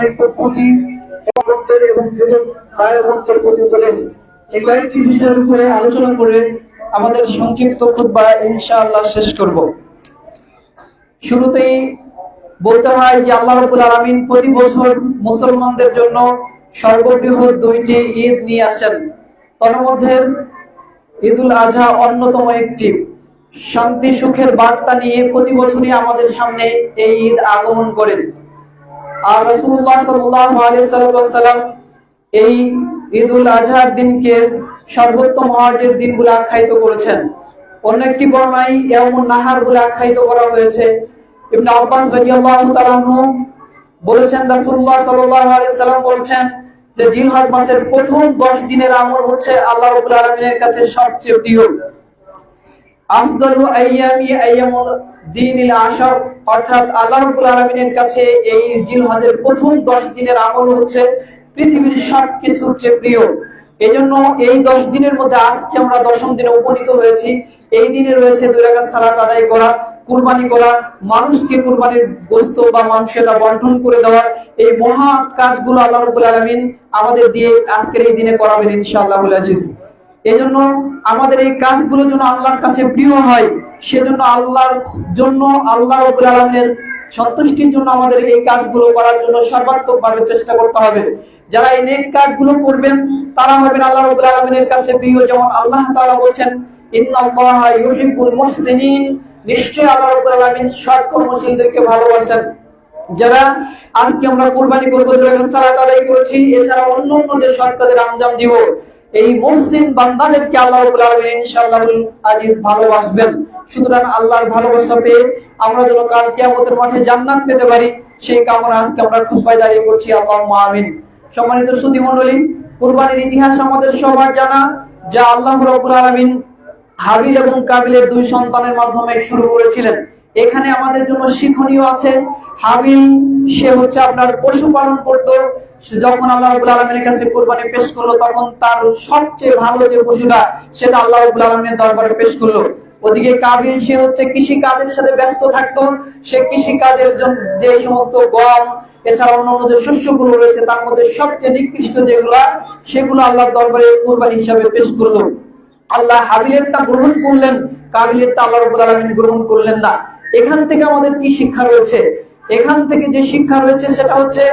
সাপ্তাহিক প্রস্তুতি এবং যুবক ভাই বোনদের প্রতি তোলেন। এই কয়েকটি বিষয়ের উপরে আলোচনা করে আমাদের সংক্ষিপ্ত খুতবা ইনশাআল্লাহ শেষ করব। শুরুতেই বলতে হয় যে আল্লাহ রাব্বুল আলামিন প্রতি বছর মুসলমানদের জন্য সর্ববৃহৎ দুইটি ঈদ নিয়ে আসেন। তন্মধ্যে ঈদুল আজহা অন্যতম একটি। শান্তি সুখের বার্তা নিয়ে প্রতি বছরই আমাদের সামনে এই ঈদ আগমন করেন। আর রাসূলুল্লাহ সাল্লাল্লাহু আলাইহি ওয়াসাল্লাম এই ঈদুল আজহার দিনকে সর্বোত্তম হজের দিন বলে আখ্যায়িত করেছেন। অন্য একটি বর্ণনায় ইয়াউমুন নাহার বলে আখ্যায়িত করা হয়েছে। ইবনে আব্বাস রাদিয়াল্লাহু তাআলা আনহু বলেছেন, রাসূলুল্লাহ সাল্লাল্লাহু আলাইহি ওয়াসাল্লাম বলেছেন যে জিলহজ মাসের প্রথম 10 দিনের আমল হচ্ছে আল্লাহ রাব্বুল আলামিনের কাছে সবচেয়ে প্রিয়। আফদালু আইয়ামি আইয়ামুল দিনিল আশর, অর্থাৎ আল্লাহ রাব্বুল আলামিনের কাছে এই জিলহজের প্রথম 10 দিনের আমল হচ্ছে পৃথিবীর সবকিছুর চেয়ে প্রিয়। এজন্য এই 10 দিনের মধ্যে আজকে আমরা 10ম দিনে উপনীত হয়েছি। এই দিনে রয়েছে 2 রাকাত সালাত আদায় করা, কুরবানি করা, মানুষকে কুরবানির গোশত বা মাংসটা বন্টন করে দেওয়া, এই মহা কাজগুলো আল্লাহ রাব্বুল আলামিন আমাদের দিয়ে আজকের এই দিনে করাবেন ইনশাআল্লাহুল আজিজ। এজন্য আমাদের এই কাজগুলো যেন আল্লাহর কাছে প্রিয় হয়, সেজন্য আল্লাহর জন্য আল্লাহ রাব্বুল আলামিনের সন্তুষ্টির জন্য আমাদের এই কাজগুলো করার জন্য সর্বাত্মকভাবে চেষ্টা করতে হবে। যারা এই নেক কাজগুলো করবেন তারা হবেন আল্লাহ রাব্বুল আলামিনের কাছে প্রিয়। যেমন আল্লাহ তাআলা বলেন, ইন্নাল্লাহা ইউহিব্বুল মুহসিনিন, নিশ্চয়ই আল্লাহ রাব্বুল আলামিন সৎ কর্মশীলদেরকে ভালোবাসেন। যারা আজকে আমরা কুরবানি করব, যারা সালাত আদায় করেছি, এছাড়া অন্যান্য যে সৎ কাজের আঞ্জাম দিব, এই মুহসিন বান্দাদেরকে আল্লাহ রাব্বুল আলামিন ইনশাআল্লাহুল আজিজ ভালোবাসবেন। সুতরাং আল্লাহর ভালোবাসা পেয়ে আমরা যেন কাল কিয়ামতের মাঠে জান্নাত পেতে পারি, সেই কামনা আজকে আমরা খুতবায় দাঁড়িয়ে করছি। আল্লাহুম্মা আমিন। সম্মানিত সুধী মণ্ডলী, কুরবানির ইতিহাস আমাদের সবার জানা, যা আল্লাহ রাব্বুল আলামিন হাবিল এবং কাবিলের 2 সন্তানের মাধ্যমে শুরু করেছিলেন। এখানে আমাদের জন্য শিক্ষণীয় আছে। হাবিল সে হচ্ছে আপনার পশুপালন করত। যখন আল্লাহ রাব্বুল আলামিনের কাছে কুরবানি পেশ করলো, তখন তার সবচেয়ে ভালো যে পশুটা সেটা আল্লাহ রাব্বুল আলামিনের দরবারে পেশ করলো। ওদিকে কাবিল সে হচ্ছে কৃষি কাজের সাথে ব্যস্ত থাকতো। সে কৃষি কাজের জন্য যে সমস্ত গম এছাড়া অন্যান্য যে শস্যগুলো রয়েছে তার মধ্যে সবচেয়ে নিকৃষ্ট যেগুলা, সেগুলো আল্লাহর দরবারে কুরবানি হিসাবে পেশ করলো। আল্লাহ হাবিলেরটা গ্রহণ করলেন, কাবিলেরটা আল্লাহ রাব্বুল আলামিন গ্রহণ করলেন না। এখান থেকে আমাদের কি শিক্ষা রয়েছে? এখান থেকে যে শিক্ষা রয়েছে সেটা হচ্ছে,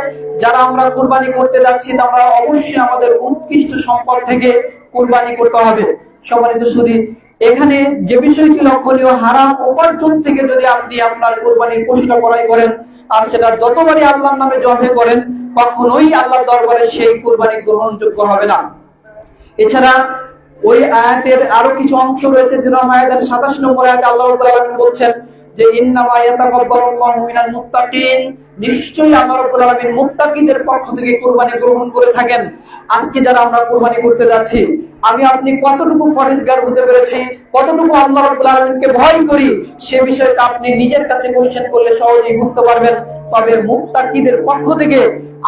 যারা আমরা কুরবানি করতে যাচ্ছি আমরা অবশ্যই আমাদের উৎকৃষ্ট সম্পদ থেকে কুরবানি করতে হবে। সম্মানিত সুধী, এখানে যে বিষয়টি লক্ষণীয়, হারাম উপার্জন থেকে যদি আপনি আপনার কুরবানির পশুটা ক্রয় করেন আর সেটা যতবারই আল্লাহর নামে জবে করেন, কখনোই আল্লাহর দরবারে সেই কুরবানি গ্রহণযোগ্য হবে না। এছাড়া ওই আয়াতের আরো কিছু অংশ রয়েছে, যেটা আয়াতের 27 নম্বর আয়াতে আল্লাহ রাব্বুল আলামিন বলছেন যে ইন্নামা ইয়াতাকাব্বালুল্লাহু মিনাল মুত্তাকিন, নিশ্চয়ই আল্লাহ রাব্বুল আলামিন মুত্তাকিদের পক্ষ থেকে কুরবানি গ্রহণ করে থাকেন। আজকে যারা আমরা কুরবানি করতে যাচ্ছি, আমি আপনি কতটুকু ফরজগার হতে পেরেছি, কতটুকু আল্লাহ রাব্বুল আলামিনকে ভয় করি, সে বিষয়টা আপনি নিজের কাছে কোশ্চেন করলে সহজেই বুঝতে পারবেন। তবে মুত্তাকিদের পক্ষ থেকে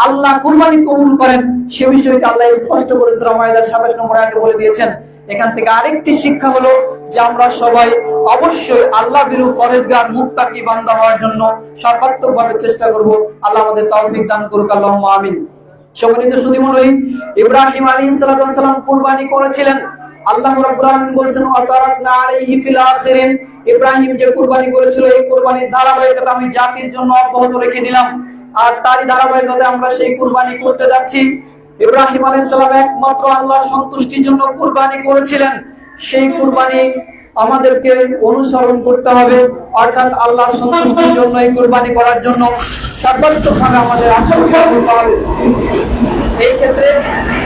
আল্লাহ কুরবানি কবুল করেন, সে বিষয়টা আল্লাহ স্পষ্ট করে সূরা মায়েদার 27 নম্বর আয়াতে বলে দিয়েছেন। এখান থেকে আরেকটি শিক্ষা হলো যে আমরা সবাই অবশ্যই আল্লাহ বিরু ফরজগার মুত্তাকি বান্দা হওয়ার জন্য সর্বাত্মকভাবে চেষ্টা করব। আল্লাহ আমাদের তৌফিক দান করুক, আল্লাহুম্মা আমিন। সম্মানিত সুধী মণ্ডলী, ইব্রাহিম আলাইহিস সালাম কুরবানি করেছিলেন। আল্লাহ রাব্বুল আলামিন বলেছেন, আতারাকনা আলাইহি ফিল আখিরিন, ইব্রাহিম যে কুরবানি করেছিল এই কুরবানির ধারাবাহিকতা আমি জাতির জন্য অব্যাহত রেখে দিলাম। আর তারই ধারাবাহিকতায় আমরা সেই কুরবানি করতে যাচ্ছি। ইব্রাহিম আলাইহিস সালাম একমাত্র আল্লাহর সন্তুষ্টির জন্য কুরবানি করেছিলেন। সেই কুরবানি আমাদেরকে অনুসরণ করতে হবে, অর্থাৎ আল্লাহর সন্তুষ্টির জন্য এই কুরবানি করার জন্য সর্বোচ্চভাবে আমাদের আচরণ করতে হবে। এই ক্ষেত্রে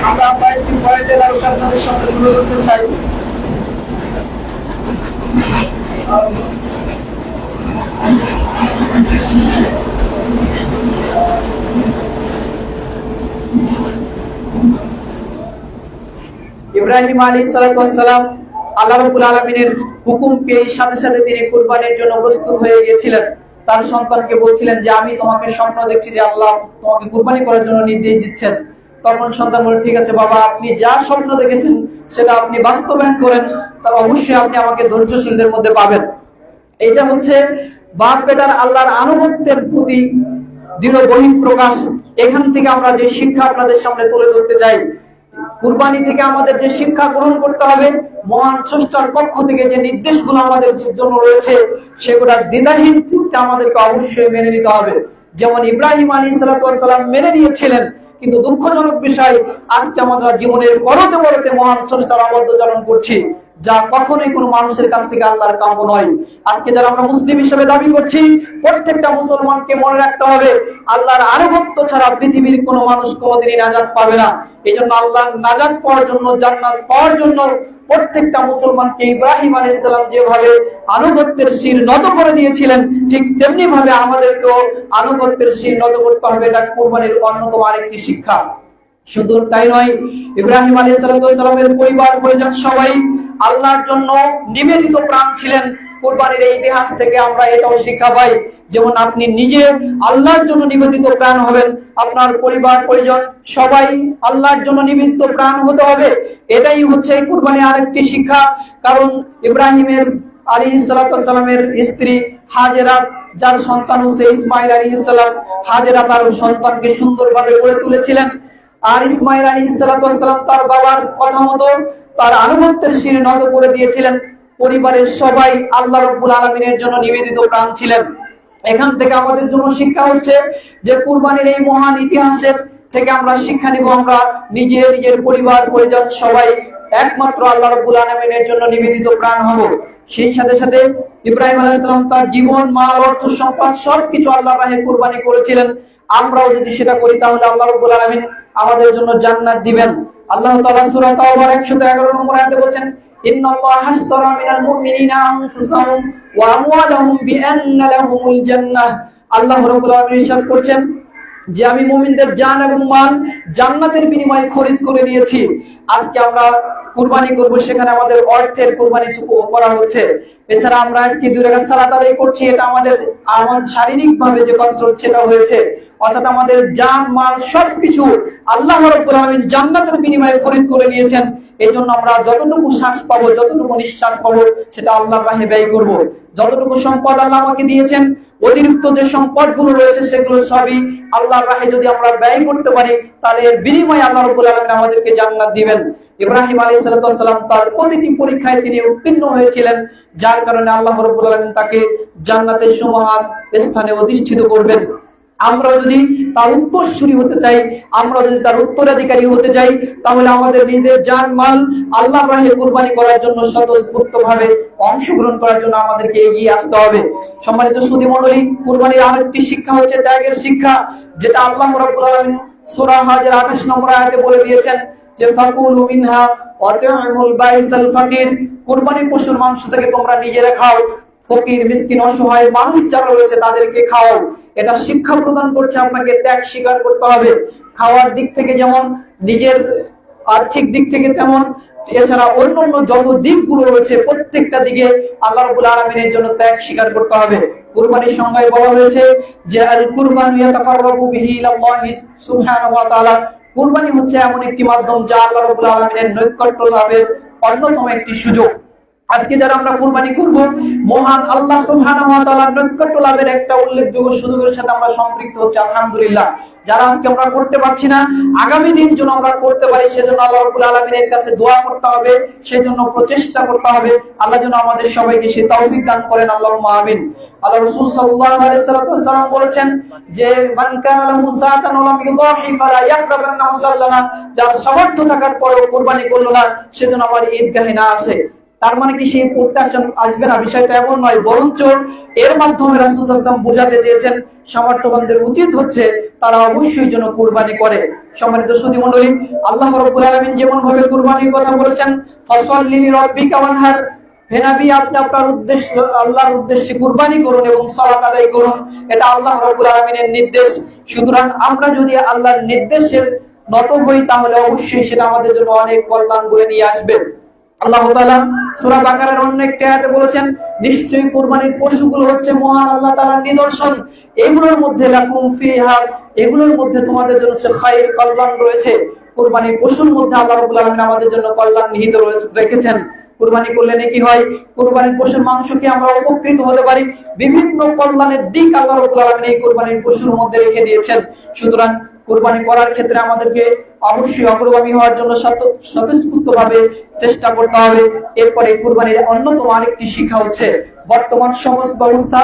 আমরা কয়েকটি পয়েন্টের আলোচনা আপনাদের সামনে তুলে ধরতে চাই। ইব্রাহিম আলাইহিস সালাম আল্লাহ রাব্বুল আলামিনের হুকুম পেয়ে সাথে সাথে তিনি কুরবানির জন্য প্রস্তুত হয়ে গিয়েছিলেন। তার সন্তানকে বলছিলেন যে আমি তোমাকে স্বপ্ন দেখছি যে আল্লাহ তোমাকে কুরবানি করার জন্য নির্দেশ দিচ্ছেন। তখন সন্তান বলে, ঠিক আছে বাবা, আপনি যা স্বপ্ন দেখেছেন সেটা আপনি বাস্তবায়ন করেন, তাহলে অবশ্যই আপনি আমাকে ধৈর্যশীলদের মধ্যে পাবেন। এটা হচ্ছে বাপ বেটার আল্লাহর আনুগত্যের প্রতি দৃঢ় বহিঃপ্রকাশ। এখান থেকে আমরা যে শিক্ষা আপনাদের সামনে তুলে ধরতে চাই, কুরবানি থেকে আমাদের যে শিক্ষা গ্রহণ করতে হবে, মহান স্রষ্টার পক্ষ থেকে যে নির্দেশগুলো আমাদের জন্য রয়েছে সেগুলো দ্বিধাহীন চিত্তে আমাদেরকে অবশ্যই মেনে নিতে হবে। যেমন ইব্রাহিম আলাইহিস সালাম মেনে নিয়েছিলেন, কিন্তু দুঃখজনক বিষয় আজকে আমরা জীবনের পরতে পরতে মহান স্রষ্টার অবাধ্যচরণ করছি, যা কখনোই কোনো মানুষের কাছ থেকে আল্লাহর কাম্য নয়। আজকে যারা আমরা মুসলিম হিসেবে দাবি করছি, প্রত্যেকটা মুসলমানকে মনে রাখতে হবে আল্লাহর আনুগত্য ছাড়া পৃথিবীর কোনো মানুষ কোনোদিনই নাজাত পাবে না। এই জন্য আল্লাহর নাজাত পাওয়ার জন্য, জান্নাত পাওয়ার জন্য প্রত্যেকটা মুসলমানকে ইব্রাহিম আলাইহিস সালাম যেভাবে আনুগত্যের শির নত করে দিয়েছিলেন, ঠিক তেমনি ভাবে আমাদেরকেও আনুগত্যের শির নত করতে হবে। এটা কুরবানির অন্যতম আরেকটি শিক্ষা। শুধু তাই নয়, ইব্রাহিম আলাইহিস সালামের পরিবার পরিজন সবাই আল্লাহর জন্য নিবেদিত প্রাণ ছিলেন। কুরবানির এই ইতিহাস থেকে আমরা এটাও শিক্ষা পাই, যেমন আপনি নিজে আল্লাহর জন্য নিবেদিত প্রাণ হবেন, আপনার পরিবার পরিজন সবাই আল্লাহর জন্য নিবেদিত প্রাণ হতে হবে। এটাই হচ্ছে কুরবানির আরেকটি শিক্ষা। কারণ ইব্রাহিমের আলাইহিস সালামের স্ত্রী হাজেরা, যার সন্তান হচ্ছে ইসমাইল আলাইহিস সালাম, হাজেরা তার সন্তানকে সুন্দরভাবে গড়ে তুলেছিলেন। আর ইসমাইল আলাইহিস সালাম তার বাবার কথা মতো তার আনুগত্যের শির নত করে দিয়েছিলেন। পরিবারের সবাই আল্লাহ রাব্বুল আলামিনের জন্য নিবেদিত প্রাণ ছিলেন। এখান থেকে আমাদের জন্য শিক্ষা হচ্ছে যে কুরবানির এই মহান ইতিহাসের থেকে আমরা শিক্ষা নিব, আমরা নিজের পরিবার পরিজন সবাই একমাত্র আল্লাহ রাব্বুল আলামিনের জন্য নিবেদিত প্রাণ হব। সেই সাথে সাথে ইব্রাহিম আলাইহিস সালাম তার জীবন, মাল, অর্থ, সম্পদ সবকিছু আল্লাহর রাহে কুরবানি করেছিলেন। আমরাও যদি সেটা করি তাহলে আল্লাহ রাব্বুল আলামিন আমাদের জন্য জান্নাত দিবেন। আল্লাহ তাআলা সূরা তাওবার 111 নম্বর আয়াতে বলেন, ইন্নাল্লাহা হাসতারা মিনাল মুমিনিনা আনফুসাহুম ওয়া আমওয়ালাহুম বিআন্না লাহুমুল জান্নাহ। আল্লাহ রাব্বুল আলামিন ইরশাদ করছেন যে আমি মুমিনদের জান এবং মাল জান্নাতের বিনিময়ে খরিদ করে নিয়েছি। আজকে আমরা কুরবানি করব, সেখানে আমাদের অর্থের কুরবানি করা হচ্ছে। এছাড়া আমরা আজকে 2 রাকাত সালাত আদায় করছি, এটা আমাদের শারীরিকভাবে যে কসরত সেটা হয়েছে। অর্থাৎ আমাদের জান মাল সবকিছু আল্লাহ রাব্বুল আলামিন জান্নাতের বিনিময়ে খরিদ করে নিয়েছেন। এই জন্য আমরা যতটুকু শ্বাস পাবো, যতটুকু নিঃশ্বাস পাবো, সেটা আল্লাহর রাহে ব্যয় করব। যতটুকু সম্পদ আল্লাহ আমাকে দিয়েছেন, অতিরিক্ত যে সম্পদগুলো রয়েছে সেগুলো সবই আল্লাহর রাহে যদি আমরা ব্যয় করতে পারি, তাহলে এর বিনিময়ে আল্লাহ রাব্বুল আলামিন আমাদেরকে জান্নাত দিবেন। ইব্রাহিম আলাইহিস সালাম তার প্রতিটি পরীক্ষায় তিনি উত্তীর্ণ হয়েছিলেন, যার কারণে আল্লাহ রাব্বুল আলামিন তাকে জান্নাতের সুমহান স্থানে অধিষ্ঠিত করবেন। আমরা যদি তার উত্তরসূরি হতে চাই, আমরা যদি তার উত্তরাধিকারী হতে চাই, তাহলে আমাদের নিজের জান মাল আল্লাহর রাহে কুরবানি করার জন্য স্বতঃস্ফূর্তভাবে অংশগ্রহণ করার জন্য আমাদেরকে এগিয়ে আসতে হবে। সম্মানিত সুধী মণ্ডলী, কুরবানির আরেকটি শিক্ষা হচ্ছে ত্যাগের শিক্ষা, যেটা আল্লাহ রাব্বুল আলামিন সূরা হজের 28 নম্বর আয়াতে বলে দিয়েছেন যে ফাকুলু মিনহা ওয়া তু'মুল বাইসাল ফাকির। কুরবানির পশুর মাংস থেকে তোমরা নিজেরা খাও, ফকির, মিসকিন, অসহায় মানুষ যারা রয়েছে তাদেরকে খাও। এটা শিক্ষা প্রদান করছে আপনাকে ত্যাগ স্বীকার করতে হবে। খাওয়ার দিক থেকে যেমন, নিজের আর্থিক দিক থেকে তেমন, এছাড়া অন্যান্য যত দিকগুলো রয়েছে প্রত্যেকটা দিকে আল্লাহ রাব্বুল আলামিনের জন্য ত্যাগ স্বীকার করতে হবে। কুরবানির সংজ্ঞায় বলা হয়েছে যে আল কুরবানু ইয়াতাকাররাবু বিহি ইলাল্লাহি সুবহানাহু ওয়া তাআলা। কুরবানি হচ্ছে এমন একটি মাধ্যম যা আল্লাহ রাব্বুল আলামিনের নৈকট্য লাভের অন্যতম একটি সুযোগ। আজকে যারা আমরা কুরবানি করব, মহান আল্লাহ সুবহানাহু ওয়া তাআলার নৈকট্য লাভের একটা উল্লেখযোগ্য সুযোগের সাথে আমরা সম্পৃক্ত হচ্ছি, আলহামদুলিল্লাহ। যারা আজকে আমরা করতে পারছি না, আগামী দিন যেন আমরা করতে পারি, সেজন্য আল্লাহ রাব্বুল আলামিনের কাছে দোয়া করতে হবে, সেজন্য প্রচেষ্টা করতে হবে। আল্লাহ যেন আমাদের সবাইকে সেই তৌফিক দান করেন, আল্লাহুম্মা আমিন। আল্লাহ রাসূল সাল্লাল্লাহু আলাইহি ওয়াসাল্লাম বলেছেন যে মান কানা লাহু সাআতান ওয়া লাম ইউদাহি ফালা ইয়াকরাবান্না মুসাল্লানা। যার সামর্থ্য থাকার পরেও কুরবানি করলো না, সেজন্য আমার ঈদগাহে না আসে। তার মানে কি সেই পড়তে আসবে না, বিষয়টা এমন নয়, বরঞ্চ এর মাধ্যমে রাসূল সাল্লাল্লাহু আলাইহি ওয়াসাল্লাম বোঝাতে চেয়েছেন সামর্থ্যবানদের উচিত হচ্ছে তারা অবশ্যই যেন কুরবানি করে। সম্মানিত সুধী মণ্ডলী, আল্লাহ রাব্বুল আলামিন যেমন ভাবে কুরবানির কথা বলেছেন, ফাসাল্লি লিরাব্বিকা ওয়ানহার, হে নবী আপনি আপনার উদ্দেশ্য আল্লাহর উদ্দেশ্যে কুরবানি করুন এবং সালাত আদায় করুন, এটা আল্লাহ রাব্বুল আলামিনের নির্দেশ। সুতরাং আমরা যদি আল্লাহর নির্দেশের নত হই, তাহলে অবশ্যই সেটা আমাদের জন্য অনেক কল্যাণ বয়ে নিয়ে আসবে। আল্লাহ তাআলা সূরা বাকারার অন্য একটি আয়াতে বলেছেন, নিশ্চয়ই কুরবানির পশুগুলো হচ্ছে মহান আল্লাহ তাআলার নিদর্শন, এগুলোর মধ্যে লাকুম ফিহা, এগুলোর মধ্যে তোমাদের জন্য খায়র, কল্যাণ রয়েছে। কুরবানির পশুর মধ্যে আল্লাহ রাব্বুল আলামিন আমাদের জন্য কল্যাণ নিহিত রেখেছেন। কুরবানি করলে নাকি হয়, কুরবানির পশুর মাংস কি আমরা উপকৃত হতে পারি, বিভিন্ন কল্যাণের দিক আল্লাহ রাব্বুল আলামিন এই কুরবানির পশুর মধ্যে রেখে দিয়েছেন। সুতরাং কুরবানি করার ক্ষেত্রে আমাদেরকে অবশ্যই অগ্রগামী হওয়ার জন্য স্বতঃস্ফূর্তভাবে চেষ্টা করতে হবে। এরপরে কুরবানির অন্যতম আরেকটি শিক্ষা হচ্ছে, বর্তমান সমাজ ব্যবস্থা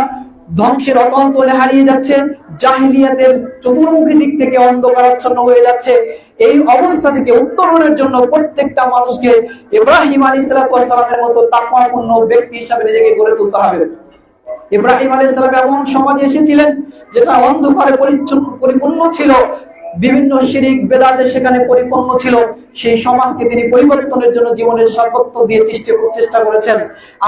ধ্বংসের অতল তলে হারিয়ে যাচ্ছে, জাহেলিয়াতের চতুর্মুখী দিক থেকে অন্ধকারাচ্ছন্ন হয়ে যাচ্ছে। এই অবস্থা থেকে উত্তরণের জন্য প্রত্যেকটা মানুষকে ইব্রাহিম আলাইহিস সালামের মতো তাকওয়াপূর্ণ ব্যক্তি হিসেবে নিজেকে গড়ে তুলতে হবে। ইব্রাহিম আলাইহিস সালাম এমন সমাজে এসেছিলেন যেটা অন্ধকারে পরিপূর্ণ ছিল, বিভিন্ন শিরিক বেদাতে সেখানে পরিপূর্ণ ছিল। সেই সমাজকে তিনি পরিবর্তনের জন্য জীবনের সর্বত্র দিয়ে চেষ্টা করেছেন।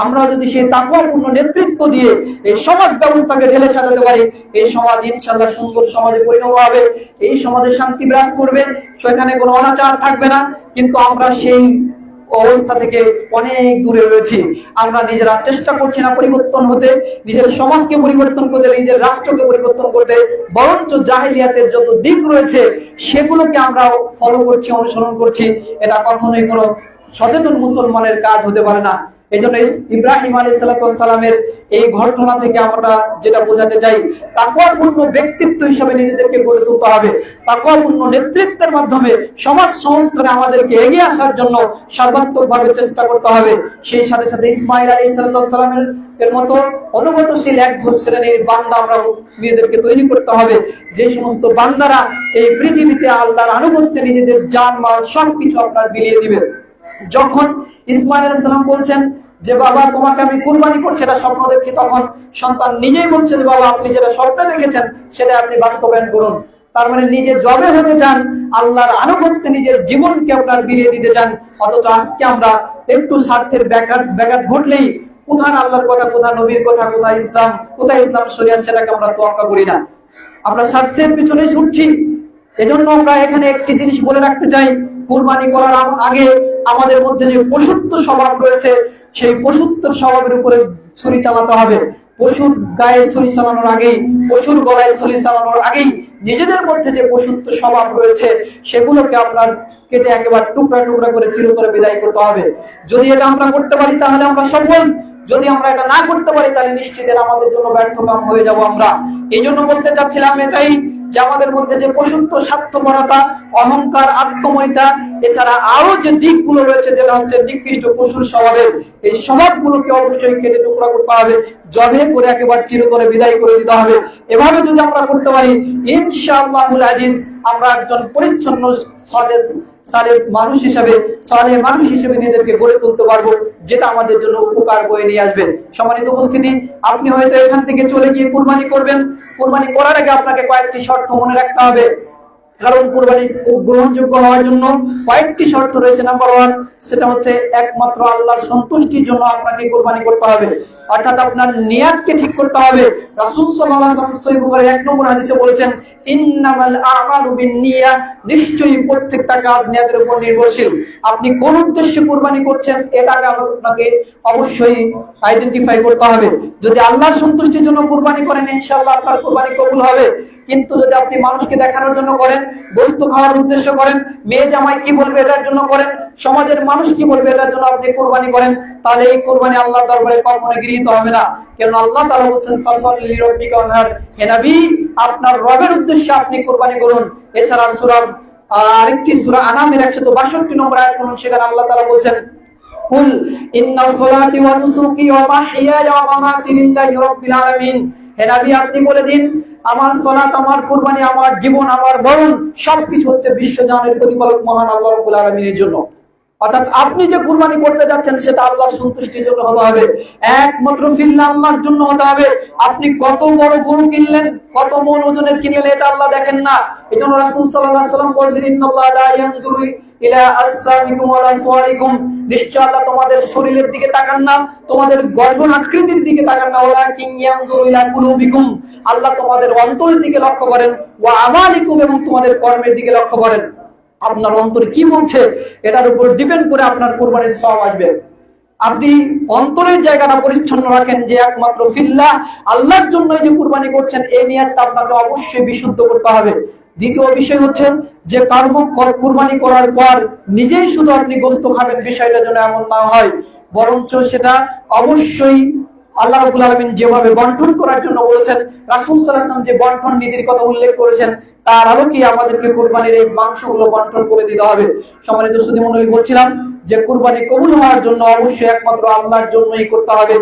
আমরা যদি সেই তাকওয়াপূর্ণ নেতৃত্ব দিয়ে এই সমাজ ব্যবস্থাকে ঢেলে সাজাতে পারি, এই সমাজ ইনশাআল্লাহ সুন্দর সমাজে পরিণত হবে, এই সমাজে শান্তি বিরাজ করবে, সেখানে কোনো অনাচার থাকবে না। কিন্তু আমরা সেই অবস্থা থেকে অনেক দূরে রয়েছি। আমরা নিজেরা চেষ্টা করছি না পরিবর্তন হতে, নিজের সমাজকে পরিবর্তন করতে, নিজের রাষ্ট্রকে পরিবর্তন করতে, বরঞ্চ জাহেলিয়াতের যত দিক রয়েছে সেগুলোকে আমরা ফলো করছি, অনুসরণ করছি। এটা কখনোই কোনো সচেতন মুসলমানের কাজ হতে পারে না। এই জন্য ইব্রাহিম আলাইহিস সালামের এই ঘটনা থেকে আমরা যেটা বোঝাতে চাই, তাকওয়াপূর্ণ ব্যক্তিত্ব হিসেবে নিজেদেরকে গড়ে তুলতে হবে। তাকওয়াপূর্ণ নেতৃত্বের মাধ্যমে সমাজ সংস্কারে আমাদেরকে এগিয়ে আসার জন্য সর্বাত্মকভাবে চেষ্টা করতে হবে। সেই সাথে সাথে ইসমাঈল আলাইহিস সালামের এর মতো অনুগতশীল একজন শ্রেণীর বান্দা আমরা নিজেদেরকে তৈরি করতে হবে, যে সমস্ত বান্দারা এই পৃথিবীতে আল্লাহর আনুগত্যে নিজেদের জান মাল সবকিছু আপনার বিলিয়ে দিবে। যখন ইসমাঈল আলাইহিস সালাম বলছেন যে বাবা তোমাকে আমি কুরবানি করছি, এটা স্বপ্ন দেখছি, তখন সন্তান নিজেই বলছে যে বাবা আপনি যেটা স্বপ্ন দেখেছেন সেটা আপনি বাস্তবায়ন করুন। তার মানে নিজে জবে হতে চান, আল্লাহর আনুগত্যে নিজের জীবনকে আপনার বিলিয়ে দিতে চান। অথচ আজকে আমরা একটু স্বার্থের ব্যাঘাত ঘটলেই কোথায় আল্লাহর কথা, কোথায় নবীর কথা, কোথায় ইসলাম শরিয়াত, সেটাকে আমরা তোয়াক্কা করি না। আমরা স্বার্থের পিছনে ছুটছি। এজন্য আমরা এখানে একটি জিনিস বলে রাখতে চাই, কুরবানি করার আগে আমাদের মধ্যে যে পশুত্ব স্বভাব রয়েছে, সেই পশুত্ব স্বভাবের উপরে ছুরি চালাতে হবে। পশুর গায়ে ছুরি চালানোর আগেই, পশুর গলায় ছুরি চালানোর আগেই নিজেদের মধ্যে যে পশুত্ব স্বভাব রয়েছে সেগুলোকে আপনার কেটে একেবারে টুকরা টুকরা করে চিরতরে বিদায় করতে হবে। যদি এটা আমরা করতে পারি তাহলে আমরা সফল, যদি আমরা এটা না করতে পারি তাহলে নিশ্চিত আমাদের জন্য ব্যর্থকাম হয়ে যাব আমরা। এই জন্য বলতে চাচ্ছিলাম এটাই, যে আমাদের মধ্যে যে পশুত্ব, স্বার্থপরতা, অহংকার, আত্মময়তা, এছাড়া আরো যে দিকগুলো রয়েছে যেটা হচ্ছে নিকৃষ্ট পশুর স্বভাবের, এই স্বভাবগুলোকে অবশ্যই কেটে টুকরা করতে হবে, জবে করে একেবারে চিরতরে বিদায় করে দিতে হবে। এভাবে যদি আমরা করতে পারি ইনশাআল্লাহুল আজিজ আমরা একজন পরিচ্ছন্ন সালেহ মানুষ হিসেবে নিজেদেরকে গড়ে তুলতে পারবো, যেটা আমাদের জন্য উপকার বয়ে নিয়ে আসবে। সম্মানিত উপস্থিতি, আপনি হয়তো এখান থেকে চলে গিয়ে কুরবানি করবেন। কুরবানি করার আগে আপনাকে কয়েকটি শর্ত মনে রাখতে হবে, কারণ কুরবানি গ্রহণযোগ্য হওয়ার জন্য কয়েকটি শর্ত রয়েছে। নাম্বার 1, সেটা হচ্ছে একমাত্র আল্লাহর সন্তুষ্টির জন্য আপনাকে কুরবানি করতে হবে, অর্থাৎ আপনার নিয়াতকে ঠিক করতে হবে। রাসূল সাল্লাল্লাহু আলাইহি ওয়াসাল্লাম সহিহ বুখারীর 1 নম্বর হাদিসে বলেছেন, ইন্নামাল আ'মালু বিন্নিয়াত, নিশ্চয়ই প্রত্যেকটা কাজ নিয়াতের উপর নির্ভরশীল। আপনি কোন উদ্দেশ্যে কুরবানি করছেন এটাকে আপনাকে অবশ্যই আইডেন্টিফাই করতে হবে। যদি আল্লাহর সন্তুষ্টির জন্য কুরবানি করেন ইনশাআল্লাহ আপনার কুরবানি কবুল হবে। কিন্তু যদি আপনি মানুষকে দেখানোর জন্য করেন, বস্তু খাওয়ার উদ্দেশ্য করেন, মেয়ে জামাই কি বলবে এটার জন্য করেন, সমাজের মানুষ কি বলবে এটার জন্য আপনি কুরবানি করেন, তাহলে এই কুরবানি আল্লাহর দরবারে কখনো গৃহীত হবে না। কারণ আল্লাহ তাআলা বলেছেন ফাসাল্লি লিরাব্বিকা ওয়ানহার, হে নবী আপনার রবের উদ্দেশ্যে আপনি কুরবানি করুন। এছাড়া আরেকটি সূরা আনামের 162 নম্বর আয়াত, সেখানে আল্লাহ তাআলা বলেছেন কুল ইন্না সলাতি ওয়া নুসুকি ওয়া মাহইয়ায়া ওয়া মামাতি লিল্লাহি রাব্বিল আলামিন, হে নবী আপনি বলে দিন আমার সালাত, আমার কুরবানি, আমার জীবন, আমার মরণ সবকিছু হচ্ছে বিশ্বজাহানের প্রতিপালক মহান আল্লাহ রাব্বুল আলামিনের জন্য। অর্থাৎ আপনি যে কুরবানি করতে যাচ্ছেন সেটা আল্লাহর সন্তুষ্টির জন্য হতে হবে, একমাত্র ফিল্লাহ আল্লাহর জন্য হতে হবে। আপনি কত বড় গরু কিনলেন, কত মন ওজনের কিনলেন এটা আল্লাহ দেখেন না। এজন্য রাসূল সাল্লাল্লাহু আলাইহি ওয়াসাল্লাম বলেছেন ইন্নাল্লাহা লা ইয়ানজুরু ইলা আসসামিকুম ওয়া লা সুওয়ারিকুম, নিশ্চয় আল্লাহ তোমাদের শরীরের দিকে তাকান না, তোমাদের গঠন আকৃতির দিকে তাকান না, ওয়ালাকিন ইয়ানজুরু ইলা কুলুবিকুম, আল্লাহ তোমাদের অন্তরের দিকে লক্ষ্য করেন, ওয়া আমালিকুম, এবং তোমাদের কর্মের দিকে লক্ষ্য করেন। আপনার অন্তরে কি বলছে এটার উপর ডিপেন্ড করে আপনার কুরবানির সওয়াব আসবে। আপনি অন্তরের জায়গাটা পরিচ্ছন্ন রাখেন যে একমাত্র ফিল্লাহ আল্লাহর জন্যই যে কুরবানি করছেন, এই নিয়তটা আপনাকে অবশ্যই বিশুদ্ধ করতে হবে। দ্বিতীয় বিষয় হচ্ছে যে কুরবানি করার পর নিজেই শুধু আপনি গোশত খাবেন, বিষয়টা যেন এমন না হয়। বরঞ্চ সেটা অবশ্যই আল্লাহ রাব্বুল আলামিন যেভাবে বন্টন করার জন্য বলেছেন, রাসূল সাল্লাল্লাহু আলাইহি ওয়াসাল্লাম যে বন্টন নীতির কথা উল্লেখ করেছেন, তার আলোকে আমাদেরকে কুরবানির এই মাংসগুলো বন্টন করে দিতে হবে। সম্মানিত সুধী মণ্ডলী, বলছিলাম যে কুরবানি কবুল হওয়ার জন্য অবশ্যই একমাত্র আল্লাহর জন্যই করতে হবে,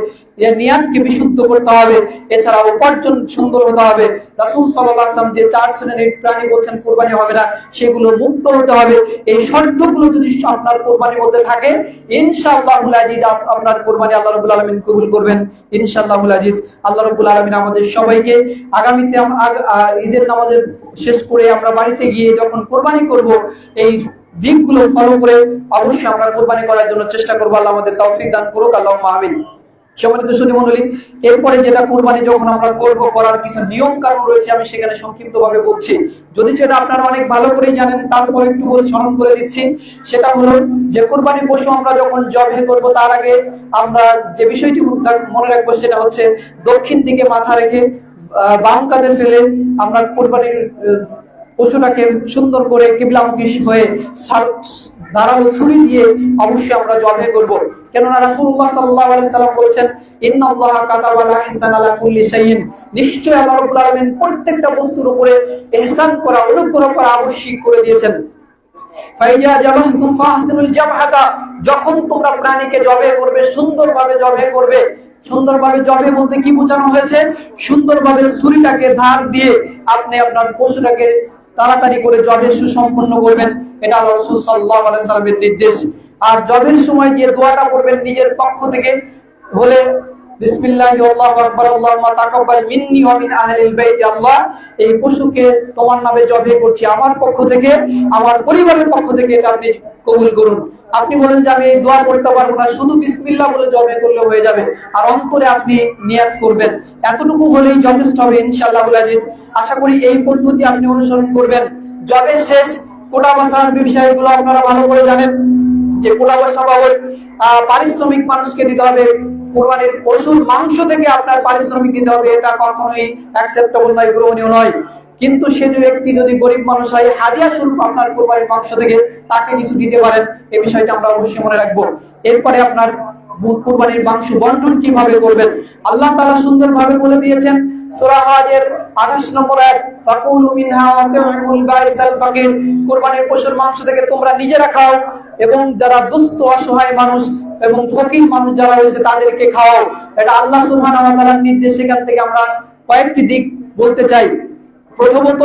এর নিয়াতকে বিশুদ্ধ করতে হবে, এছাড়া উপার্জন সুন্দর হতে হবে। রাসূল সাল্লাল্লাহু আলাইহি ওয়াসাল্লাম যে 4 শ্রেণীর প্রাণী বলছেন কুরবানি হবে না, সেগুলো মুক্ত হতে হবে। এই শর্তগুলো যদি আপনার কুরবানির মধ্যে থাকে, ইনশাআল্লাহুল আজিজ আপনার কুরবানি আল্লাহ রাব্বুল আলামিন কবুল করবেন ইনশাআল্লাহুল আজিজ। আল্লাহ রাব্বুল আলামিন আমাদের সবাইকে আগামীতে ঈদের নামাজের শেষ করে আমরা বাড়িতে গিয়ে যখন কুরবানি করব, এই দিকগুলো ফলো করে অবশ্যই আমরা কুরবানি করার জন্য চেষ্টা করব। আল্লাহ আমাদের তৌফিক দান করুক, আল্লাহুম্মা আমিন। সম্মানিত সুধী মণ্ডলী, এরপরে যেটা কুরবানি যখন আমরা করব, করার কিছু নিয়ম কানুন রয়েছে, আমি সেখানে সংক্ষিপ্তভাবে বলছি। যদি সেটা আপনারা অনেক ভালো করেই জানেন, তারপর একটু স্মরণ করে দিচ্ছি। সেটা হলো যে কুরবানি পশু আমরা যখন জবে করব, তার আগে আমরা যে বিষয়টি মনে রাখবো সেটা হচ্ছে দক্ষিণ দিকে মাথা রেখে বাম কাঁধে ফেলে আমরা কুরবানির পশুটাকে সুন্দর করে কিবলামুখী হয়ে ধারালো ছুরি দিয়ে অবশ্যই আমরা জবে করব। কেননা রাসূলুল্লাহ সাল্লাল্লাহু আলাইহি সাল্লাম বলেছেন, ইন্নাল্লাহা কাতাবাল ইহসান আলা কুল্লি শাইইন, নিশ্চয় আল্লাহ রাব্বুল আলামিন প্রত্যেকটা বস্তুর উপরে ইহসান করা, অনুগ্রহ করা আবশ্যক করে দিয়েছেন। ফাইজা জাবাহতুম ফাহসিনুল জাবহাতা, যখন তোমরা প্রাণীকে জবে করবে, সুন্দরভাবে জবে করবে। সুন্দরভাবে জবে বলতে কি বোঝানো হয়েছে? সুন্দরভাবে ছুরিটাকে ধার দিয়ে আপনি আপনার পশুটাকে তাড়াতাড়ি করে জবে সুসম্পন্ন করবেন। এটা আল্লাহ রাসূল সাল্লাল্লাহু আলাইহি সাল্লামের নির্দেশ। আর জবের সময় যে দোয়াটা করবেন নিজের পক্ষ থেকে বলে, বিসমিল্লাহি আল্লাহু আকবার, আল্লাহুম্মা তাকাব্বাল মিন্নি ওয়া মিন আহলিল বাইত, আল্লাহ এই পশুকে তোমার নামে জবে করছি, আমার পক্ষ থেকে, আমার পরিবারের পক্ষ থেকে এটা আপনি কবুল করুন। আপনি বলেন যে আমি এই দোয়া করতে পারবো না, শুধু বিসমিল্লাহ বলে জবে করলে হয়ে যাবে, আর অন্তরে আপনি নিয়াত করবেন, এতটুকু হলেই যথেষ্ট হবে ইনশাআল্লাহুল আজিজ। আশা করি এই পদ্ধতি আপনি অনুসরণ করবেন। জবে শেষ কোটা বাছার বিষয়গুলো আপনারা ভালো করে জানেন, যে কোটা বাছা বাবদ পারিশ্রমিক মানুষকে দিতে হবে। কুরবানির পশুর মাংস থেকে আপনার পারিশ্রমিক দিতে হবে, এটা কখনোই অ্যাকসেপ্টেবল নয়, গ্রহণীয় নয়। কিন্তু সে যে ব্যক্তি যদি গরিব মানুষ হয়, হাদিয়া স্বরূপ আপনার কুরবানির মাংস থেকে তাকে কিছু দিতে পারেন, এই বিষয়টা আমরা অবশ্যই মনে রাখবো। এরপরে আপনার কুরবানির মাংস বন্টন কিভাবে করবেন, আল্লাহ তাআলা সুন্দরভাবে বলে দিয়েছেন সূরা হজের 28 নম্বর আয়াত, ফাকুলু মিনহা ওয়া তু'মুল বাইসাল ফাকির, কুরবানির পশুর মাংস থেকে তোমরা নিজেরা খাও এবং যারা দুস্থ অসহায় মানুষ এবং ফকির মানুষ যারা রয়েছে তাদেরকে খাওয়াও। এটা আল্লাহ সুবহানাহু ওয়া তাআলার নির্দেশ। সেখান থেকে আমরা কয়েকটি দিক বলতে চাই। প্রথমত,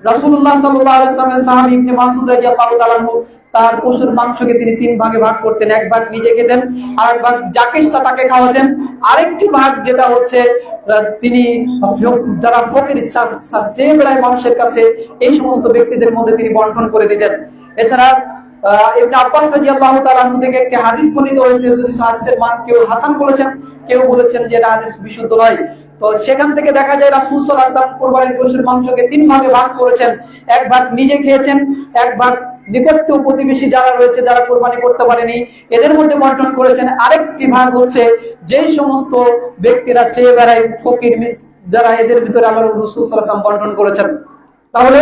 রাসূলুল্লাহ সাল্লাল্লাহু আলাইহি ওয়াসাল্লামের সাহাবী ইবনে মাসউদ রাদিয়াল্লাহু তাআলা আনহু তার পশুর মাংসকে তিনি 3 ভাগে ভাগ করতেন। এক ভাগ নিজে খেতেন, আরেক ভাগ যাকে ইচ্ছা তাকে খাওয়াতেন, আরেকটি ভাগ যেটা হচ্ছে তিনি যারা ফকির সে বেলায় মানুষের কাছে এই সমস্ত ব্যক্তিদের মধ্যে তিনি বন্টন করে দিতেন। এছাড়া ইবনে আব্বাস রাদিয়াল্লাহু তাআলা আনহু থেকে একটি হাদিস বর্ণিত হয়েছে, যদি হাদিসের মান কেউ হাসান বলেছেন, কেউ বলেছেন যে এটা হাদিস বিশুদ্ধ নয়। তো সেখান থেকে দেখা যায় রাসূল সাল্লাল্লাহু আলাইহি ওয়াসাল্লাম কুরবানির পশুর মাংসকে 3 ভাগে ভাগ করেছেন। এক ভাগ নিজে খেয়েছেন, এক ভাগ নিকটস্থ প্রতিবেশী যারা রয়েছে, যারা কুরবানি করতে পারেনি, এদের মধ্যে বন্টন করেছেন। আরেকটি ভাগ হচ্ছে যে সমস্ত ব্যক্তিরা চেয়ে বেড়ায়, ফকির যারা, এদের ভিতরে আল্লাহর রাসূল সাল্লাল্লাহু আলাইহি ওয়াসাল্লাম বন্টন করেছেন। তাহলে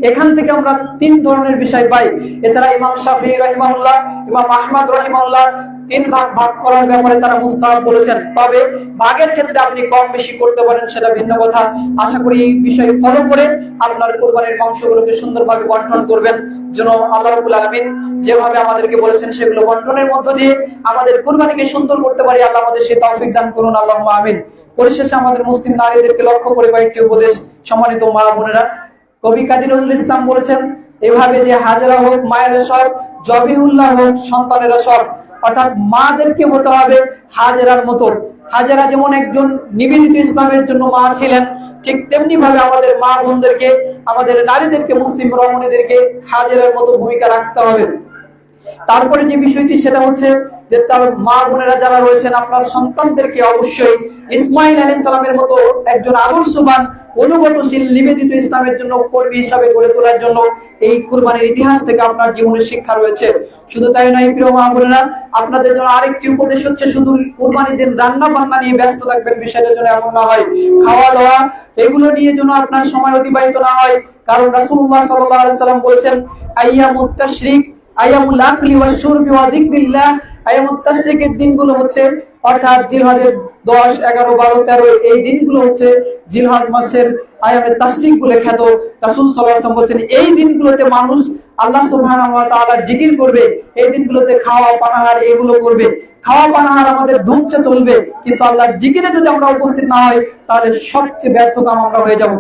এখান থেকে আমরা 3 ধরনের বিষয় পাই। এছাড়া ইমাম শাফিঈ রাহিমাহুল্লাহ, ইমাম আহমদ রাহিমাহুল্লাহ 3 ভাগ ভাগ করার ব্যাপারে তারা মুস্তাহাব বলেছেন। তবে ভাগের ক্ষেত্রে আপনি কম বেশি করতে পারেন, সেটা ভিন্ন কথা। আশা করি এই বিষয় ফলো করে আপনার কুরবানির মাংসগুলোকে সুন্দরভাবে বন্টন করবেন, যেন আল্লাহ রাব্বুল আলামিন যেভাবে আমাদেরকে বলেছেন সেগুলো বন্টনের মধ্য দিয়ে আমাদের কুরবানিকে সুন্দর করতে পারি। আল্লাহ আমাদের সেই তৌফিক দান করুন, আল্লাহুম্মা আমিন। পরিশেষে আমাদের মুসলিম নারীদেরকে লক্ষ্য করে কয়েকটি উপদেশ। সম্মানিত মা বোনেরা, কবি কাজী নজরুল ইসলাম বলেছেন এভাবে যে হাজেরা হোক মায়েরা সব, জবিহুল্লাহ হোক সন্তানেরা সব, অর্থাৎ মাদেরকে হতে হবে হাজেরার মতো। হাজেরা যেমন একজন নিবেদিত ইসলামের জন্য মা ছিলেন, ঠিক তেমনি ভাবে আমাদের মা বোনদেরকে, আমাদের নারীদেরকে, মুসলিম রমণীদেরকে হাজেরার মতো ভূমিকা রাখতে হবে। তারপরে যে বিষয়টি সেটা হচ্ছে যে তার মা বোনেরা যারা রয়েছেন, আপনার সন্তানদেরকে অবশ্যই ইসমাইল আলাইহিস সালামের মতো একজন আদর্শবান, অনুগতশীল, নিবেদিত ইসলামের জন্য কর্মী হিসাবে গড়ে তোলার জন্য এই কুরবানির ইতিহাস থেকে আপনার জীবনের শিক্ষা রয়েছে। শুধু তাই নয় প্রিয় মা বোনেরা, আপনাদের জন্য আরেকটি উপদেশ হচ্ছে শুধু কুরবানির দিন রান্না বান্না নিয়ে ব্যস্ত থাকবেন, বিষয়টা যেন এমন না হয়, খাওয়া দাওয়া এগুলো নিয়ে যেন আপনার সময় অতিবাহিত না হয়। কারণ রাসূলুল্লাহ সাল্লাল্লাহু আলাইহি সাল্লাম বলেছেন, আইয়ামুত তাশরিক আইয়ামুল আকলি ওয়াশ শুরবি ওয়া যিকরিল্লাহ আইয়ামুত তাশরিকের দিনগুলো হচ্ছে অর্থাৎ জিলহজের 10, 11, 12, 13 এই দিনগুলো হচ্ছে জিলহজ মাসের আইয়ামে তাশরিক বলে খ্যাত। রাসূল সাল্লাল্লাহু আলাইহি ওয়াসাল্লাম বলেছেন এই দিনগুলোতে মানুষ আল্লাহ সুবহানাহু ওয়া তাআলার জিকির করবে, এই দিনগুলোতে খাওয়া পানাহার এগুলো করবে। খাওয়া পানাহার আমাদের ধুমচে চলবে, কিন্তু আল্লাহর জিকিরে যদি আমরা উপস্থিত না হই তাহলে সবচেয়ে ব্যর্থ কাম আমরা হয়ে যাব।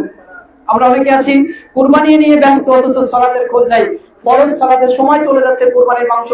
আমরা অনেকে আছি কুরবানি নিয়ে ব্যস্ত, অথচ সালাতের খোঁজ নাই। ফরজ সালাতের সময় চলে যাচ্ছে, কুরবানির মাংস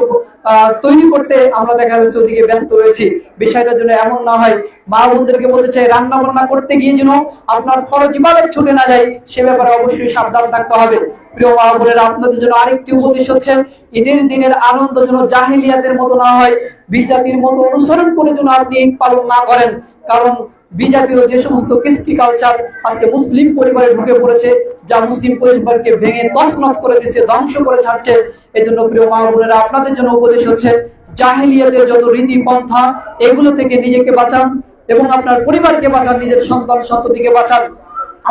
তৈরি করতে আমরা দেখা যাচ্ছে ওদিকে ব্যস্ত রয়েছি। বিষয়টা যেন এমন না হয়। মা বোনদেরকে বলতে চাই রান্না বান্না করতে গিয়ে যেন আপনার ফরজ ইবাদত ছুটে না যায়, সে ব্যাপারে অবশ্যই সাবধান থাকতে হবে। প্রিয় মা বোনেরা, আপনাদের জন্য আরেকটি উপদেশ হচ্ছে ঈদের দিনের আনন্দ যেন জাহেলিয়াতের মতো না হয়, বিজাতির মতো অনুসরণ করে যেন আপনি ঈদ পালন না করেন। কারণ বিজাতীয় যে সমস্ত কৃষ্টি কালচার আজকে মুসলিম পরিবারে ঢুকে পড়েছে, যা মুসলিম পরিবারকে ভেঙে তছনছ করে দিচ্ছে, ধ্বংস করে ছাড়ছে। এই জন্য প্রিয় মা বোনেরা, আপনাদের জন্য উপদেশ হচ্ছে জাহেলিয়াতের যত রীতি পন্থা এগুলো থেকে নিজেকে বাঁচান এবং আপনার পরিবারকে বাঁচান, নিজের সন্তান সন্ততিকে বাঁচান।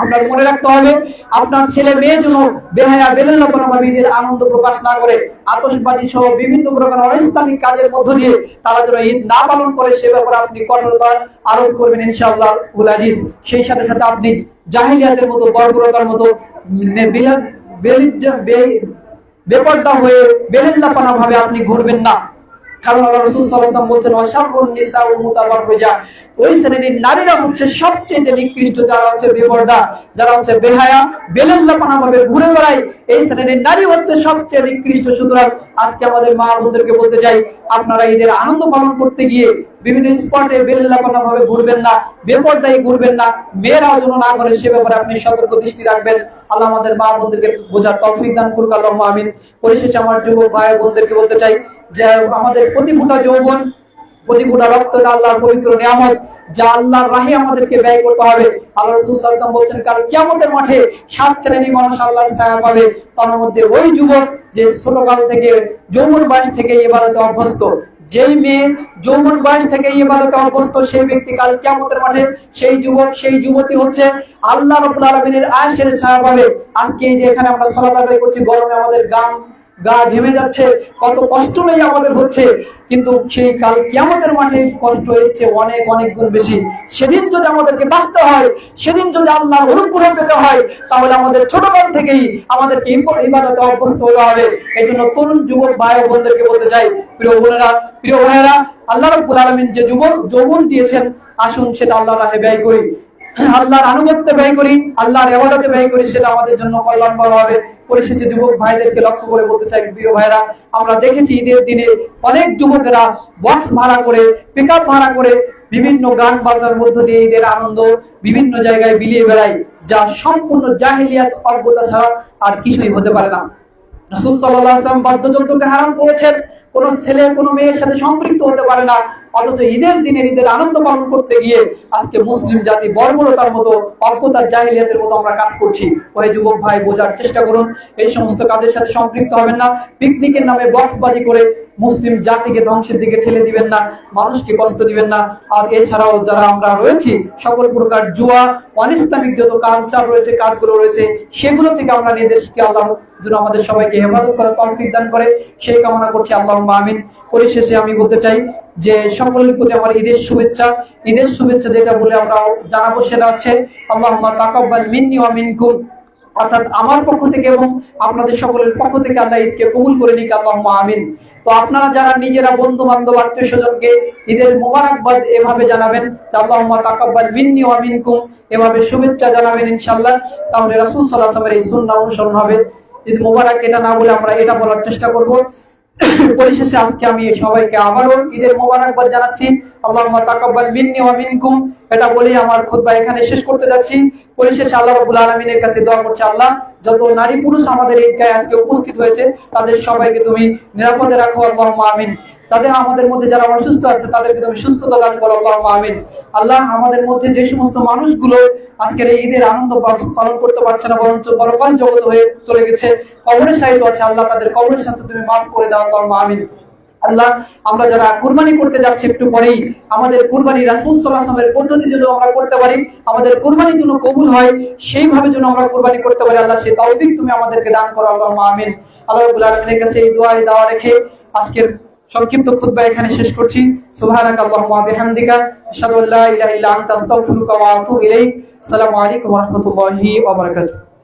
আপনার মনে রাখতে হবে আপনার ছেলে মেয়ে যেন বেহায়া বেলেল্লাপনা ভাবে ঈদের আনন্দ প্রকাশ না করে, আতশবাজি সহ বিভিন্ন প্রকার অনিসলামিক কাজের মধ্য দিয়ে তারা যেন ঈদ না পালন করে, সে ব্যাপারে আপনি কঠোরতা আরোপ করবেন ইনশাআল্লাহ উল আজিজ। সেই সাথে সাথে আপনি জাহিলিয়াতের মতো বর্বরতার মতো বেপরদা হয়ে বেলেল্লাপনা ভাবে আপনি ঘুরবেন না। কারণ আল্লাহ রাসূল সাল্লাল্লাহু আলাইহি ওয়াসাল্লাম বলেছেন ওয়াশারুন নিসাউ মুতাবাররিজা, ওই শ্রেণীর নারীরা হচ্ছে সবচেয়ে নিকৃষ্ট, যারা হচ্ছে বেপরদা, যারা হচ্ছে বেহায়া বেলেল্লাপনা ভাবে ঘুরে বেড়ায়, এই শ্রেণীর নারী হচ্ছে সবচেয়ে নিকৃষ্ট। সুতরাং আজকে আমাদের মা বোনদেরকে বলতে চাই আপনারা ঈদের আনন্দ পালন করতে গিয়ে বিভিন্ন স্পটে বেলেল্লাপনা ভাবে ঘুরবেন না, বেপরদাই ঘুরবেন না, মেয়েরাও যেন না করে সে ব্যাপারে আপনি সতর্ক দৃষ্টি রাখবেন। আল্লাহ আমাদের মা বোনদেরকে বোঝার তৌফিক দান করুক, আল্লাহুম্মা আমিন। পরিশেষে আমার যুবক ভাই বোনদেরকে বলতে চাই যে আমাদের প্রতি ফোঁটা যৌবন, প্রতি ফোঁটা রক্তটা আল্লাহর পবিত্র নিয়ামত, যা আল্লাহর রাহে আমাদেরকে ব্যয় করতে হবে। আল্লাহ রাসূল সাল্লাল্লাহু আলাইহি ওয়াসাল্লাম বলেছেন কাল কিয়ামতের মাঠে 7 শ্রেণীর মানুষ আল্লাহর ছায়া পাবে। তার মধ্যে ওই যুবক যে ছোটকাল থেকে যৌবন বয়স থেকে ইবাদতে অভ্যস্ত, যেই মেয়ে যৌবন বয়স থেকে ইবাদতে অভ্যস্ত, সেই ব্যক্তি কাল কিয়ামতের মাঠে সেই যুবক সেই যুবতী হচ্ছে আল্লাহ রাব্বুল আলামিনের আরশের ছায়া পাবে। আজকে এই যে এখানে আমরা সালাত আদায় করছি, গরমে আমাদের গা ঘেমে যাচ্ছে, কত কষ্ট নেই আমাদের হচ্ছে, কিন্তু সেই কাল কিয়ামতের মাঠে কষ্ট হচ্ছে অনেক অনেক গুণ বেশি। সেদিন যদি আমাদেরকে বাঁচতে হয়, সেদিন যদি আল্লাহর অনুগ্রহ পেতে হয়, তাহলে আমাদের ছোটকাল থেকেই আমাদেরকে ইবাদতে অভ্যস্ত হতে হবে। এই জন্য তরুণ যুবক ভাই বোনদেরকে বলতে চাই, প্রিয় বোনেরা, প্রিয় ভাইয়েরা, আল্লাহ রাব্বুল আলামিন যে যৌবন দিয়েছেন, আসুন সেটা আল্লাহর রাহে ব্যয় করি, আল্লাহর আনুগত্যে ব্যয় করি, আল্লাহর ইবাদতে ব্যয় করি, সেটা আমাদের জন্য কল্যাণকর হবে। পরিশেষে যুবক ভাইদেরকে লক্ষ্য করে বলতে চাই, প্রিয় ভাইরা, আমরা দেখেছি ঈদের দিনে অনেক যুবকেরা বক্স ভাড়া করে, পিকআপ ভাড়া করে বিভিন্ন গান বাজনার মধ্য দিয়ে ঈদের আনন্দ বিভিন্ন জায়গায় বিলিয়ে বেড়ায়, যা সম্পূর্ণ জাহেলিয়াত অজ্ঞতা ছাড়া আর কিছুই হতে পারে না। রাসূল সাল্লাল্লাহু আলাইহি ওয়াসাল্লাম বাদ্যযন্ত্রকে হারাম করেছেন, কোন ছেলে কোন মেয়ের সাথে সম্পৃক্ত হতে পারে না। অথচ ঈদের দিনে ঈদের আনন্দ পালন করতে গিয়ে আজকে মুসলিম জাতি বর্বরতার মতো অজ্ঞতার জাহিলিয়াতের মতো আমরা কাজ করছি। ওই যুবক ভাই বোঝার চেষ্টা করুন, এই সমস্ত কাজের সাথে সম্পৃক্ত হবেন না। পিকনিকের নামে বক্সবাজি করে মুসলিম জাতিকে ধ্বংসের দিকে ঠেলে দিবেন না, মানুষকে কষ্ট দিবেন না। আর এছাড়াও যারা আমরা রয়েছি সকল প্রকার জুয়া অনিসলামিক যত কালচার রয়েছে, কাজগুলো রয়েছে, সেগুলো থেকে আমরা নির্দেশকে আল্লাহ যেন আমাদের সবাইকে হেফাজত করার তৌফিক দান করে, সেই কামনা করছি, আল্লাহুম্মা আমিন। পরিশেষে আমি বলতে চাই যে সকলের প্রতি আমার ঈদের শুভেচ্ছা। ঈদের শুভেচ্ছা যেটা বলে আমরা জানাবো সেটা হচ্ছে আল্লাহুম্মা তাকাব্বাল মিন্নি ওয়া মিনকুম, অর্থাৎ আমার পক্ষ থেকে এবং আপনাদের সকলের পক্ষ থেকে আল্লাহ ঈদকে কবুল করে নিক, আল্লাহুম্মা আমিন। তো আপনারা যারা নিজেরা বন্ধু বান্ধব আত্মীয় স্বজনকে ঈদের মোবারকবাদ এভাবে জানাবেন, আল্লাহুম্মা তাকাব্বাল মিন্নি ওয়া মিনকুম, এভাবে শুভেচ্ছা জানাবেন ইনশাআল্লাহ। তাহলে রাসূল সাল্লাল্লাহু আলাইহি ওয়াসাল্লামের এই সুন্নাহ অনুসরণ হবে। ঈদ মোবারক এটা না বলে আমরা এটা বলার চেষ্টা করব। পরিশেষে আজকে আমি সবাইকে আবারও ঈদের মোবারকবাদ জানাচ্ছি, আল্লাহুম্মা তাকাব্বাল মিন্নি ওয়া মিনকুম, এটা বলে আমার খুতবা এখানে শেষ করতে যাচ্ছি। পরিশেষে আল্লাহ রাব্বুল আলামিনের কাছে দোয়া করছি, আল্লাহ যত নারী পুরুষ আমাদের ঈদগাহে আজকে উপস্থিত হয়েছে তাদের সবাইকে তুমি নিরাপদে রাখো, আল্লাহুম্মা আমিন। তাদের আমাদের মধ্যে যারা অসুস্থ আছে তাদেরকে তুমি সুস্থতা দান করো, আল্লাহুম্মা আমিন। আল্লাহ আমাদের মধ্যে যে সমস্ত মানুষগুলো আজকের এই ঈদের আনন্দ পালন করতে পারছে না, বরঞ্চ পরকাল জগৎ হয়ে চলে গেছে, কবরে শায়িত আছে, আল্লাহ তাদের কবরের শাস্তি তুমি মাফ করে দাও, আল্লাহুম্মা আমিন। আল্লাহ আমরা যারা কুরবানি করতে যাচ্ছি একটু পরেই, আমাদের কুরবানি রাসূল সাল্লাল্লাহু আলাইহি ওয়াসাল্লামের পদ্ধতি যদি আমরা করতে পারি, আমাদের কুরবানি যেন কবুল হয়, সেইভাবে যেন আমরা কুরবানি করতে পারি, আল্লাহ সেই তৌফিক তুমি আমাদেরকে দান করো, আল্লাহুম্মা আমিন। আল্লাহ রাব্বুল আলামিনের কাছে এই দোয়া রেখে আজকের সংক্ষিপ্ত খুতবা এখানে শেষ করছি। সুবহানাকা আল্লাহুম্মা ওয়া বিহামদিকা আশহাদু আল্লা ইলাহা ইল্লা আনতা আস্তাগফিরুকা ওয়া আতুবু ইলাইক। আসসালামু আলাইকুম ওয়া রাহমাতুল্লাহি ওয়া বারাকাতুহু।